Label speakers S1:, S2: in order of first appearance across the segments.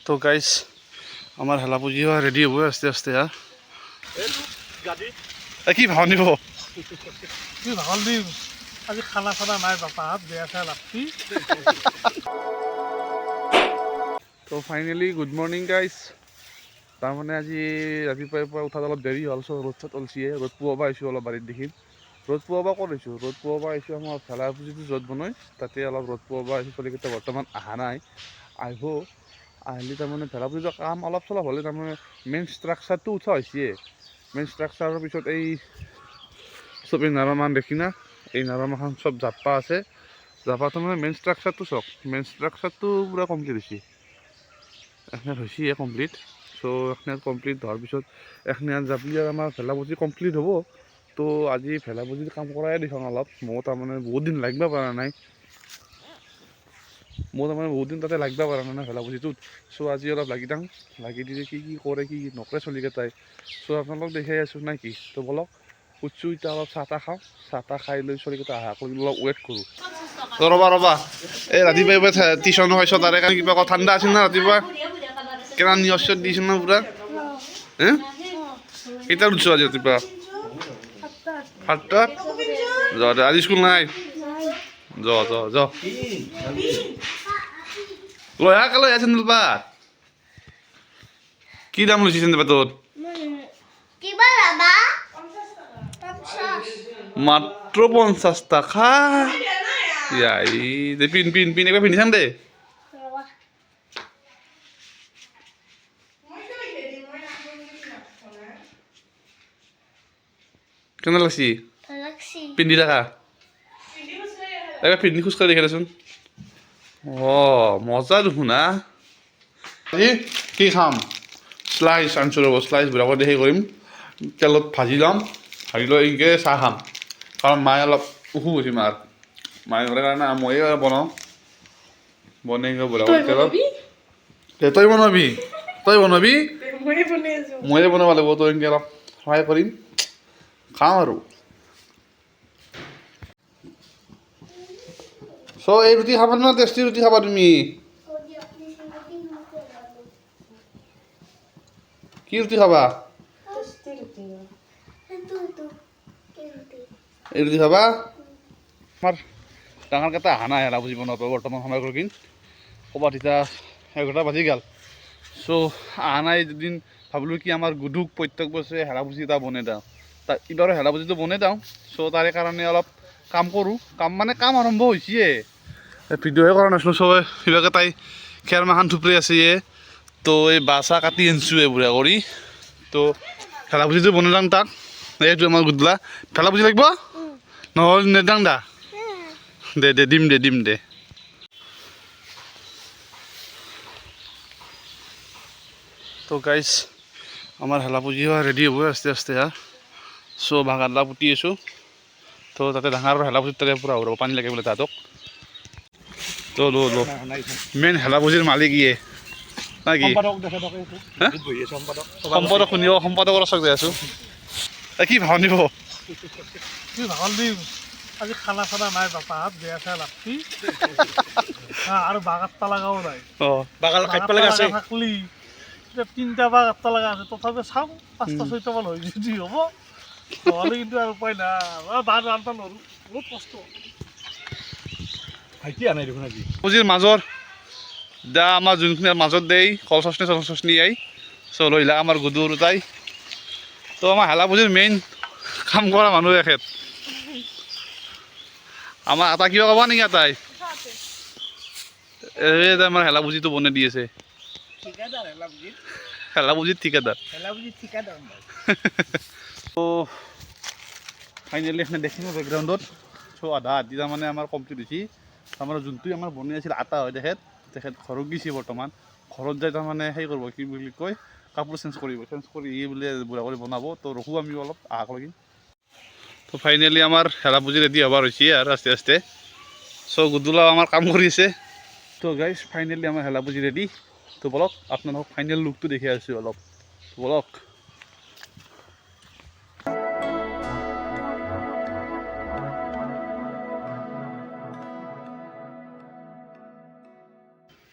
S1: তো গাইস আমার হেলা পুজি হওয়া রেডি হবো আস্তে আস্তে কি ভাও নিব
S2: কি ভাল দিম আজি খানা চানা নাই বাপাহাত বেয়া চেয়া লাগছি
S1: তো ফাইনেলি গুড মৰ্ণিং গাইস তাৰমানে আজি ৰাতিপুৱাৰ পৰা উঠাত অলপ দেৰি হ'ল চ' ৰ'দ চ'দ ওলছিয়ে ৰ'দ পুৱাবা আহিছোঁ অলপ বাৰীত দেখি ৰ'দ পুৱাবা ক'ত আহিছোঁ ৰ'দ পুৱাবা আহিছোঁ আমাৰ ভেলা পুজিটো য'ত বনায় তাতে অলপ ৰ'দ পুৱাবা আহিছোঁ চলিকেইটা বৰ্তমান অহা নাই আহিব আহিলে তাৰমানে ভেলা পুজিটোৰ কাম অলপ চলপ হ'লে তাৰমানে মেইন ষ্ট্ৰাকচাৰটো উঠা হৈছে মেইন ষ্ট্ৰাকচাৰৰ পিছত এই চব এই নাৰামান দেখি না এই নাৰামাখন চব জাপা আছে জাপাটো মানে মেইন ষ্ট্ৰাকচাৰটো চাওক মেইন ষ্ট্ৰাকচাৰটো পূৰা কমপ্লিট হৈছে এখনে হৈছে কমপ্লিট চ' এখনে কমপ্লিট হোৱাৰ পিছত এখনে জাপলি আৰু আমাৰ ভেলা পুজি কমপ্লিট হ'ব তো আজি ভেলা পুজিৰ কাম কৰাই দেখোন অলপ মই তাৰমানে বহুত দিন লাগিব পৰা নাই মই তাৰমানে বহুত দিন তাতে লাগিব পৰা নাই ভেলা পুজিটোত চ' আজি অলপ লাগি থাকোঁ লাগি দিলে কি কি কৰে কি নকৰে চলিকেইটাই চ' আপোনালোক দেখাই আছোঁ নে কি তো বলক উঠছোঁ এতিয়া অলপ চাহ তাহ খাওঁ চাহ তাহ খাই লৈ চলিকেইটা অহা কৰি অলপ ৱেইট কৰোঁ ৰ'বা এই ৰাতিপুৱা টিউশ্যন হৈছ তাৰে কাৰণে কিবা ঠাণ্ডা আছিল না ৰাতিপুৱা কেনা নিয়চ দিছিল না পুৰা হে কেইটাত উঠছ আজি ৰাতিপুৱা 7টাত যা আজি স্কুল নাই য লৈ আহ লৈ আহ চেণ্ডেল পাত কি দাম লৈছে চেণ্ডেল পাতত মাত্ৰ 50 টাকা পিন একবাৰ পিন্ধি চাম দে কেনে লাগছি পিন্ধি থাকা একবাৰ পিন্ধি খোজকাঢ়ি দেখে দেচোন মজা দেখোন না আজি কি খাম শ্লাইচ আনছোঁ ৰ'ব শ্লাইচ বিলাকত সেই কৰিম তেলত ভাজি ল'ম ভাজি লৈ এনেকৈ চাহ খাম কাৰণ মায়ে অলপ অসুখ হৈছে মায়ে নকৰে কাৰণে ময়ে বনাওঁ বনাই বোলাব তেলত তই বনাবি ময়ে বনাব লাগিব তই এনেকৈ অলপ সহায় কৰিম খাওঁ আৰু চ' এই ৰুটি খাবা না টেষ্টি ৰুটি খাবা তুমি কি ৰুটি খাবা এই ৰুটি খাবা আমাৰ ডাঙৰকেইটা অহা নাই হেলা বুজি বনাব বৰ্তমান সময় কৰি কিন ক'ৰবাত এতিয়া 11টা বাজি গ'ল চ' অহা নাই দুদিন ভাবিলোঁ কি আমাৰ গুডুক প্ৰত্যেক বছৰে হেলা ভুজি এটা বনাই দিওঁ তাত এইবাৰো হেলা ভুজিটো বনাই দিওঁ চ' তাৰে কাৰণে অলপ কাম কৰোঁ কাম আৰম্ভ হৈছে ভিডিঅ'হে কৰা নাছিলোঁ চবে সিভাগে তাই খেৰ মাখান থুপৰি আছে তো এই বাচা কাটি আনিছোঁ এইবোৰে কৰি তো ভেলা ভুজিটো বনাই যাম তাক এইটো আমাৰ গুদলা ভেলা ভুজি লাগিব নহ'লে নেদাং দা দে দিম দে তো গাইজ আমাৰ হেলা পুজি হোৱা ৰেডি হ'ব আস্তে আস্তে চ' ভাগাতলা পুতি আছোঁ তো তাতে ডাঙৰ হেলা পুজিত তাতে পূৰা হ'ব পানী লাগে বোলে তাহাঁতক তো মেইন হেলা পুজিৰ মালিক ইয়ে না কি সম্পাদক শুনিব সম্পাদকৰ ওচৰত গৈ আছোঁ কি ভাও নিব
S2: কি ভাল দিম আজি খানা চানা নাই বাপাহাত বেয়া চেয়া লাগছি আৰু বাঘ 8টা লগাও নাই থাকলি এতিয়া 3টা বাঘ 8টা লগা আছে তথাপি চাওঁ 5টা 6টা মান হৈ যদি হ'ব নহ'লে কিন্তু আৰু উপায় নাই বাঘ আনটা নোৱাৰোঁ বহুত কষ্ট ভাইটি আনাই দেখোন আজি
S1: পুজিৰ মাজৰ দা আমাৰ যোনখিনি মাজত দেই কল চচনি আই চ' লইলা আমাৰ গুদুৰ তাই তো আমাৰ হেলা পুজিৰ মেইন কাম কৰা মানুহ এখেত আমাৰ এটা কিবা ক'বা নেকি তাই এই আমাৰ হেলা পুজিটো বনাই দি আছে হেলা পুজিৰ ঠিকাদাৰ তো ফাইনেলি এখানে দেখিম বেকগ্ৰাউণ্ডত চ' আধা আধি তাৰমানে আমাৰ কমপ্লিট হৈছে তাৰমানে যোনটো আমাৰ বনাই আছিল আটা হয় তেখেত ঘৰত গৈছে বৰ্তমান ঘৰত যাই তাৰমানে সেই কৰিব কি বুলি কয় কাপোৰ চেঞ্জ কৰি বোলে বুঢ়া কৰি বনাব তো ৰখোঁ আমি অলপ আহক তো ফাইনেলি আমাৰ হেলা পুজি ৰেডি হ'বৰ হৈছে আৰু আস্তে আস্তে চ' গুদুলাও আমাৰ কাম কৰি আছে তো গাইজ ফাইনেলি আমাৰ হেলা পুজি ৰেডি তো বলক আপোনালোকক ফাইনেল লুকটো দেখি আছোঁ অলপ বলক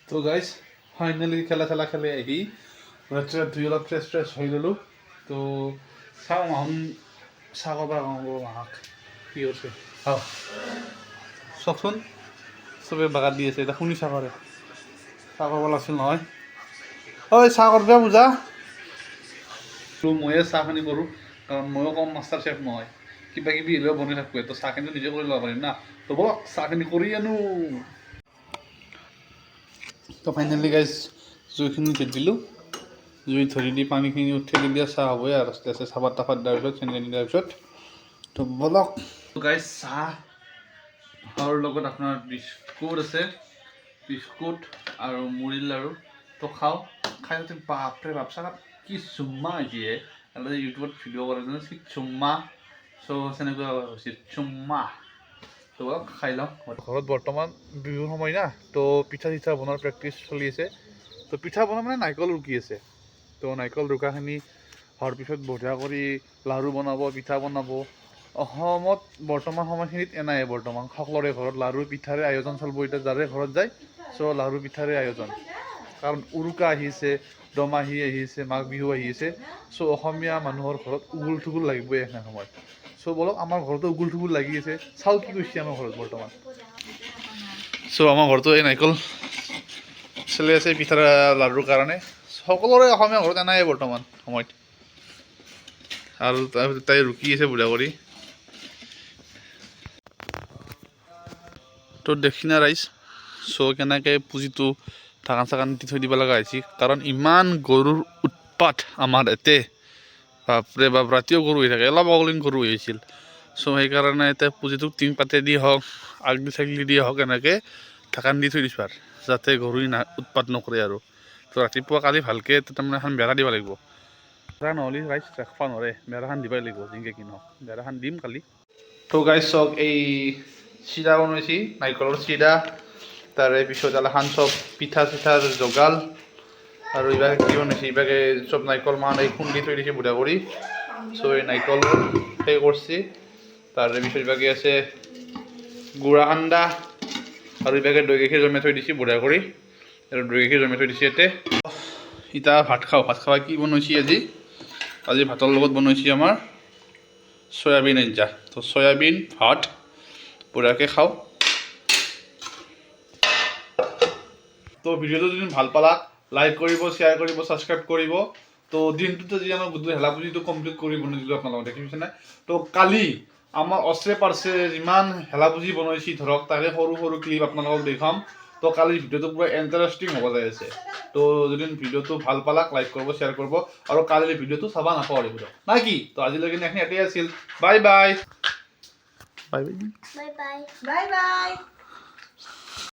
S1: তো গাইজ ফাইনেলি খেলা খেলি আহি ৰাতিপুৱা ধুই অলপ ফ্ৰেছ হৈ ল'লোঁ তো চাওঁ মাহন চাহ কৰিব মাহক কি কৰিছে চাওঁ চাওকচোন চবে বাগাত দি আছে এতিয়া শুনি চাহ কৰে চাহ কৰিব লাগিছিল নহয় ঐ চাহ কৰিব বুজা ময়ে চাহখিনি কৰোঁ কাৰণ ময়ো কম মাষ্টাৰ চেফ নহয় কিবা কিবি হ'লেও বনাই থাকোঁ তো চাহখিনিটো নিজে কৰি ল'ব পাৰিম না তো ব'লক চাহখিনি কৰি আনো তো ফাইনেলি গাইজ জুইখিনি ধৰি দিলোঁ জুই ধৰি দি পানীখিনি উঠি দিয়া চাহ হ'বই আৰু আস্তে আস্তে চাহপাত তাহপাত দিয়াৰ পিছত চেনি দিয়াৰ পিছত তো ব'লক গাইজ চাহৰ লগত আপোনাৰ বিস্কুট আছে বিস্কুট আৰু মুড়িৰ লাড়ু তো খাওঁ খাই উঠি বাপৰে বাপ চাহ কি চুম্মা হৈছে তাতে ইউটিউবত ভিডিঅ' কৰে কি চুম্মা চ' সেনেকুৱা হৈছে চুম্মা তো খাই লওঁ ঘৰত বৰ্তমান বিহুৰ সময় না তো পিঠা চিঠা বনোৱাৰ প্ৰেক্টিচ চলি আছে তো পিঠা বনোৱা মানে নাৰিকল ৰুকি আছে তো নাৰিকল ৰুকাখিনি হোৱাৰ পিছত বঢ়িয়া কৰি লাড়ু বনাব পিঠা বনাব অসমত বৰ্তমান সময়খিনিত এনাই বৰ্তমান সকলোৰে ঘৰত লাড়ু পিঠাৰে আয়োজন চলিব এতিয়া যাৰে ঘৰত যায় চ' লাড়ু পিঠাৰে আয়োজন কাৰণ উৰুকা আহিছে দমাহী আহিছে মাঘ বিহু আহিছে চ' অসমীয়া মানুহৰ ঘৰত উগুল থুগুল লাগিবই এনে সময়ত চ' বলক আমাৰ ঘৰতো উগুল থুগুল লাগি আছে চাওঁ কি কৈছে আমাৰ ঘৰত বৰ্তমান চ' আমাৰ ঘৰতো এই নাৰিকল চলি আছে পিঠাৰ লাড়ুৰ কাৰণে সকলোৰে অসমীয়া ঘৰত এনাই বৰ্তমান সময়ত আৰু তাৰপিছত তাই ৰুকি আছে বুঢ়া কৰি তো দেখি না ৰাইজ চ' কেনেকৈ পুঁজিটো ঢাকান চাকান দি থৈ দিব লগা হৈছে কাৰণ ইমান গৰুৰ উৎপাত আমাৰ ইয়াতে বাপৰে বাপ ৰাতিও গৰু হৈ থাকে অলপ অকলিন গৰু হৈ আছিল চ' সেইকাৰণে এতিয়া পুঁজিটোক টিং পাতে দি হওক আগলি চাগলি দি হওক এনেকৈ ঢাকান দি থৈ দিছোঁ আৰু যাতে গৰুই উৎপাত নকৰে আৰু তো ৰাতিপুৱা কালি ভালকৈ তাৰমানে এখন বেৰা দিব লাগিব বেৰা নহ'লে ৰাইজ ৰাখিব নোৱাৰে বেৰাখন দিবই লাগিব যেনেকৈ কি নহওক বেৰাখন দিম কালি তো গাইজ চাওক এই চিৰা বনাইছি নাৰিকলৰ চিৰা তাৰে পিছত এলাখান চব পিঠা চিঠাৰ যোগাল আৰু এইবাৰ কি বনাইছে এইবাৰে চব নাৰিকল মান এই খুন্দি থৈ দিছে বুঢ়া কৰি চ' এই নাৰিকল সেই কৰিছে তাৰে পিছত এইবাকে আছে গুড়া সান্দা আৰু এইবাকে দৈ গাখীৰ জমাই থৈ দিছে বুঢ়া কৰি আৰু দৈ গাখীৰ জমাই থৈ দিছে ইয়াতে এতিয়া ভাত খাবা কি বনাইছে আজি ভাতৰ লগত বনাইছে আমাৰ চয়াবিন আঞ্জা তো চয়াবিন ভাত বুঢ়াকৈ খাওঁ তো ভিডিঅ'টো যদি ভাল পালা লাইক কৰিব শ্বেয়াৰ কৰিব ছাবস্ক্ৰাইব কৰিব তো দিনটোতে যি আমাৰ গোটেই হেলা পুঁজিটো কমপ্লিট কৰি বনাই দিলোঁ আপোনালোকে দেখিছেনে তো কালি আমাৰ অচৰে পাৰ্চে যিমান হেলা পুঁজি বনাইছি ধৰক তাৰে সৰু সৰু ক্লিপ আপোনালোকক দেখাম তো কালি ভিডিঅ'টো পুৰা ইণ্টাৰেষ্টিং হ'ব যাই আছে তো যদি ভিডিঅ'টো ভাল পালাক লাইক কৰিব শ্বেয়াৰ কৰিব আৰু কালি ভিডিঅ'টো চাব নাপাহৰিব না কি তো আজিলৈকে এইখিনি ইয়াতে আছিল bye bye bye bye
S3: Bye bye. Bye bye.